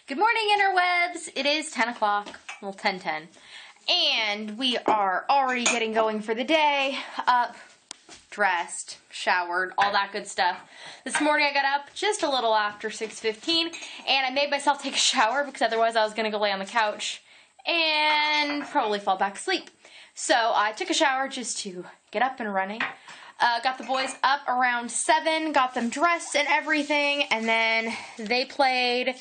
Good morning, interwebs. It is 10 o'clock, well 10:10, and we are already getting going for the day. Up, dressed, showered, all that good stuff. This morning I got up just a little after 6:15, and I made myself take a shower because otherwise I was going to go lay on the couch and probably fall back asleep. So I took a shower just to get up and running. Got the boys up around 7, got them dressed and everything, and then they played,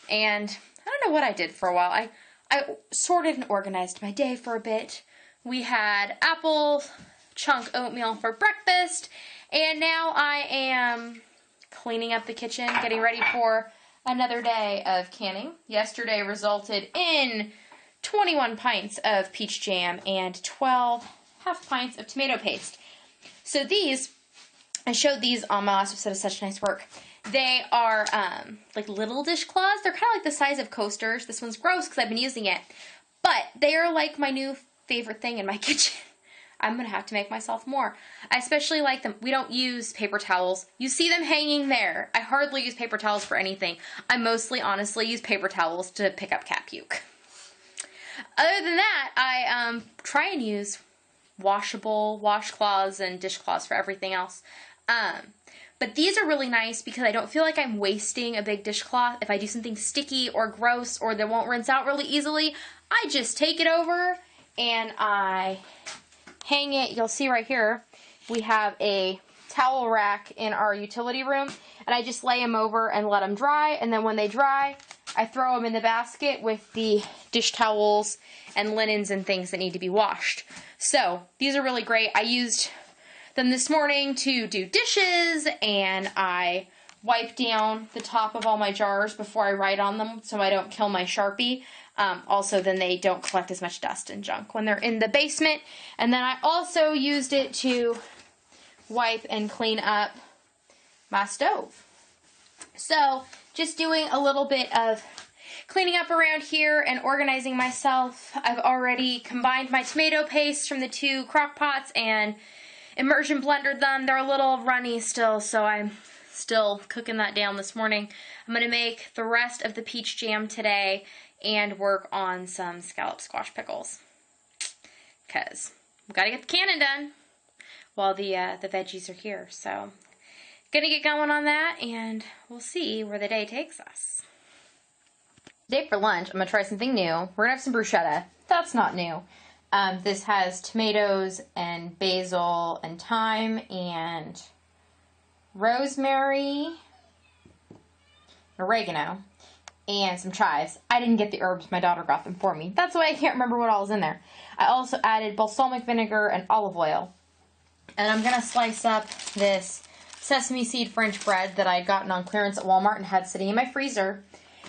and I don't know what I did for a while. I sorted and organized my day for a bit. We had apple chunk oatmeal for breakfast, and now I am cleaning up the kitchen, getting ready for another day of canning. Yesterday resulted in 21 pints of peach jam and 12 half pints of tomato paste. So these, I showed these on my last episode of Such Nice Work. They are like little dishcloths. They're kind of like the size of coasters. This one's gross because I've been using it. But they are like my new favorite thing in my kitchen. I'm going to have to make myself more. I especially like them. We don't use paper towels. You see them hanging there. I hardly use paper towels for anything. I mostly, honestly, use paper towels to pick up cat puke. Other than that, I try and use washable washcloths and dishcloths for everything else. But these are really nice because I don't feel like I'm wasting a big dishcloth. If I do something sticky or gross or that won't rinse out really easily, I just take it over and I hang it. You'll see right here, we have a towel rack in our utility room, and I just lay them over and let them dry, and then when they dry, I throw them in the basket with the dish towels and linens and things that need to be washed. So these are really great. I used them this morning to do dishes, and I wipe down the top of all my jars before I write on them so I don't kill my Sharpie. Also, then they don't collect as much dust and junk when they're in the basement. And then I also used it to wipe and clean up my stove. So just doing a little bit of cleaning up around here and organizing myself. I've already combined my tomato paste from the 2 crock pots and immersion blendered them. They're a little runny still, so I'm still cooking that down this morning. I'm going to make the rest of the peach jam today and work on some scallop squash pickles, because we've got to get the canning done while the veggies are here. So gonna get going on that, and we'll see where the day takes us. Today for lunch, I'm gonna try something new. We're gonna have some bruschetta. That's not new. This has tomatoes and basil and thyme and rosemary, oregano, and some chives. I didn't get the herbs. My daughter got them for me. That's why I can't remember what all was in there. I also added balsamic vinegar and olive oil. And I'm going to slice up this sesame seed French bread that I had gotten on clearance at Walmart and had sitting in my freezer.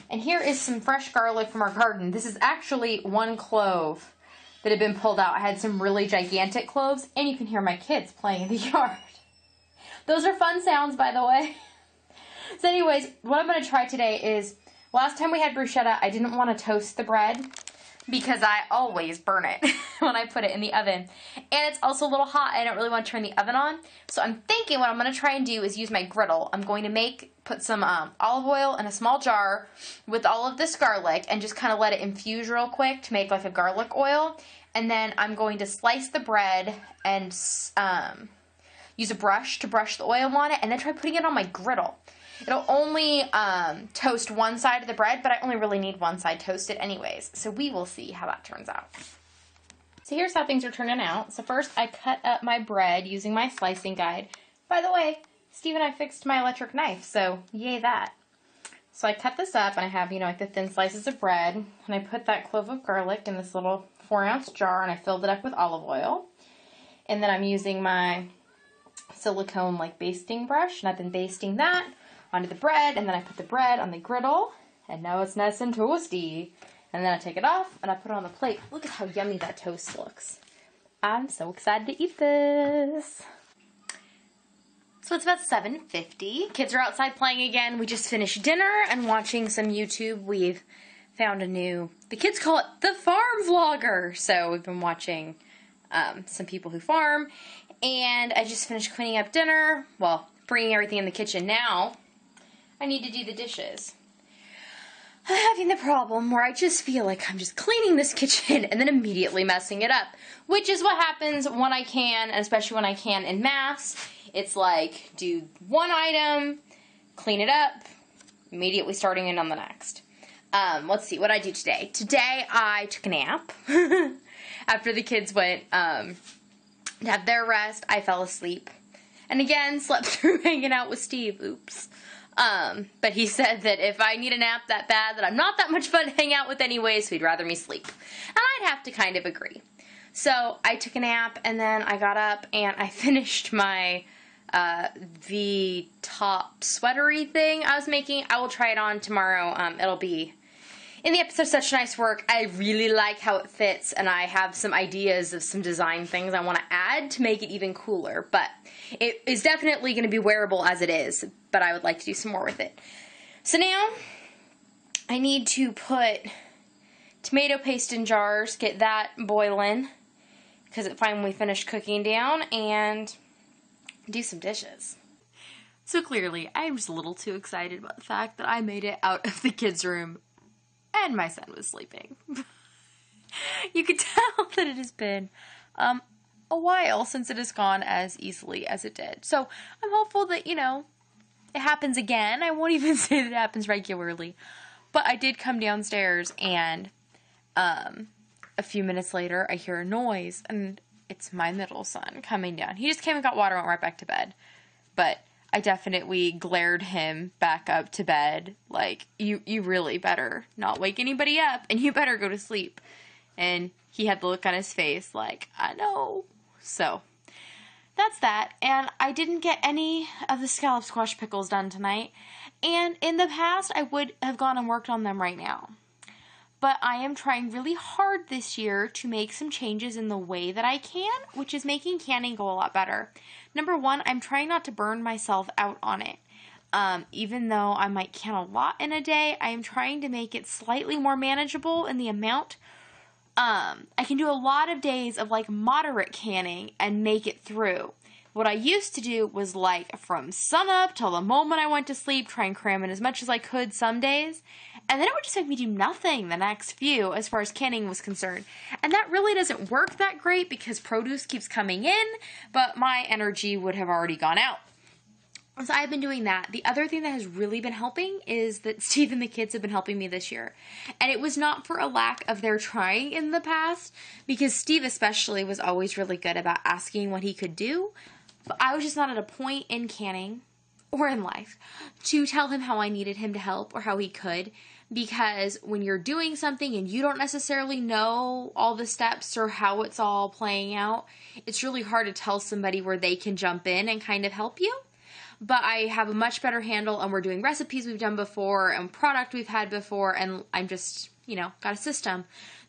And here is some fresh garlic from our garden. This is actually 1 clove that had been pulled out. I had some really gigantic cloves, and you can hear my kids playing in the yard. Those are fun sounds, by the way. So anyways, what I'm going to try today is, last time we had bruschetta, I didn't want to toast the bread because I always burn it when I put it in the oven. And it's also a little hot. I don't really want to turn the oven on. So I'm thinking what I'm going to try and do is use my griddle. I'm going to put some olive oil in a small jar with all of this garlic and just kind of let it infuse real quick to make like a garlic oil. And then I'm going to slice the bread and use a brush to brush the oil on it, and then try putting it on my griddle. It'll only toast one side of the bread, but I only really need one side toasted anyways. So we will see how that turns out. So here's how things are turning out. So first I cut up my bread using my slicing guide. By the way, Steve and I fixed my electric knife, so yay that. So I cut this up, and I have, like the thin slices of bread, and I put that clove of garlic in this little 4-ounce jar, and I filled it up with olive oil. And then I'm using my silicone like basting brush, and I've been basting that onto the bread, and then I put the bread on the griddle, and now it's nice and toasty. And then I take it off, and I put it on the plate. Look at how yummy that toast looks. I'm so excited to eat this. So it's about 7:50. Kids are outside playing again. We just finished dinner and watching some YouTube. We've found the kids call it the farm vlogger. So we've been watching some people who farm. And I just finished cleaning up dinner. Well, bringing everything in the kitchen now. I need to do the dishes. I'm having the problem where I just feel like I'm just cleaning this kitchen and then immediately messing it up, which is what happens when I can, and especially when I can in mass. It's like, do one item, clean it up, immediately starting in on the next. Let's see what I do today. Today I took a nap. After the kids went to have their rest, I fell asleep. And again, slept through hanging out with Steve. Oops. But he said that if I need a nap that bad, that I'm not that much fun to hang out with anyway, so he'd rather me sleep. And I'd have to kind of agree. So I took a nap, and then I got up, and I finished my V-top sweatery thing I was making. I will try it on tomorrow. It'll be in the episode Such Nice Work. I really like how it fits, and I have some ideas of some design things I want to add to make it even cooler. But it is definitely going to be wearable as it is, but I would like to do some more with it. So now I need to put tomato paste in jars, get that boiling, because it finally finished cooking down, and do some dishes. So clearly, I'm just a little too excited about the fact that I made it out of the kids' room and my son was sleeping. You could tell that it has been a while since it has gone as easily as it did. So I'm hopeful that, it happens again. I won't even say that it happens regularly. But I did come downstairs, and a few minutes later, I hear a noise, and it's my middle son coming down. He just came and got water and went right back to bed. But I definitely glared him back up to bed, like, you really better not wake anybody up, and you better go to sleep. And he had the look on his face like, I know. So, that's that. And I didn't get any of the scallop squash pickles done tonight. And in the past, I would have gone and worked on them right now. But I am trying really hard this year to make some changes in the way that I can, which is making canning go a lot better. Number one, I'm trying not to burn myself out on it. Even though I might can a lot in a day, I am trying to make it slightly more manageable in the amount. I can do a lot of days of like moderate canning and make it through. What I used to do was like from sunup till the moment I went to sleep, try and cram in as much as I could some days. And then it would just make me do nothing the next few as far as canning was concerned. And that really doesn't work that great because produce keeps coming in, but my energy would have already gone out. So I've been doing that. The other thing that has really been helping is that Steve and the kids have been helping me this year. And it was not for a lack of their trying in the past, because Steve especially was always really good about asking what he could do. But I was just not at a point in canning or in life to tell him how I needed him to help or how he could. Because when you're doing something and you don't necessarily know all the steps or how it's all playing out, it's really hard to tell somebody where they can jump in and kind of help you. But I have a much better handle, and we're doing recipes we've done before and product we've had before, and I'm just, got a system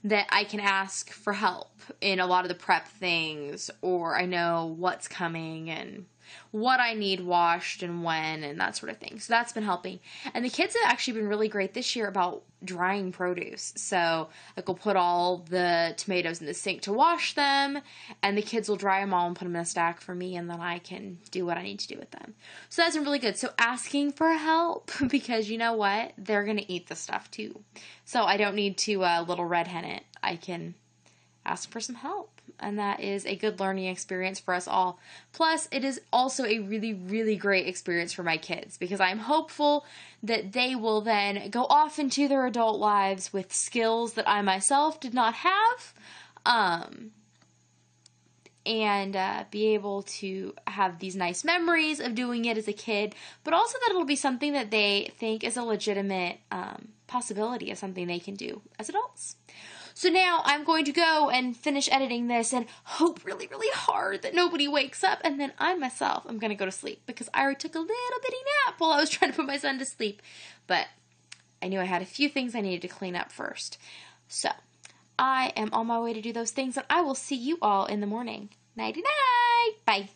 that I can ask for help in a lot of the prep things, or I know what's coming and what I need washed and when and that sort of thing. So that's been helping. And the kids have actually been really great this year about drying produce. So like we'll put all the tomatoes in the sink to wash them, and the kids will dry them all and put them in a stack for me, and then I can do what I need to do with them. So that's been really good. So asking for help, because you know what? They're going to eat the stuff too. So I don't need to little red hen it. I can ask for some help. And that is a good learning experience for us all. Plus, it is also a really, really great experience for my kids, because I'm hopeful that they will then go off into their adult lives with skills that I myself did not have, and be able to have these nice memories of doing it as a kid, but also that it'll be something that they think is a legitimate possibility of something they can do as adults. So now I'm going to go and finish editing this and hope really, really hard that nobody wakes up, and then I myself am going to go to sleep, because I already took a little bitty nap while I was trying to put my son to sleep. But I knew I had a few things I needed to clean up first. So I am on my way to do those things, and I will see you all in the morning. Nighty-night. Bye.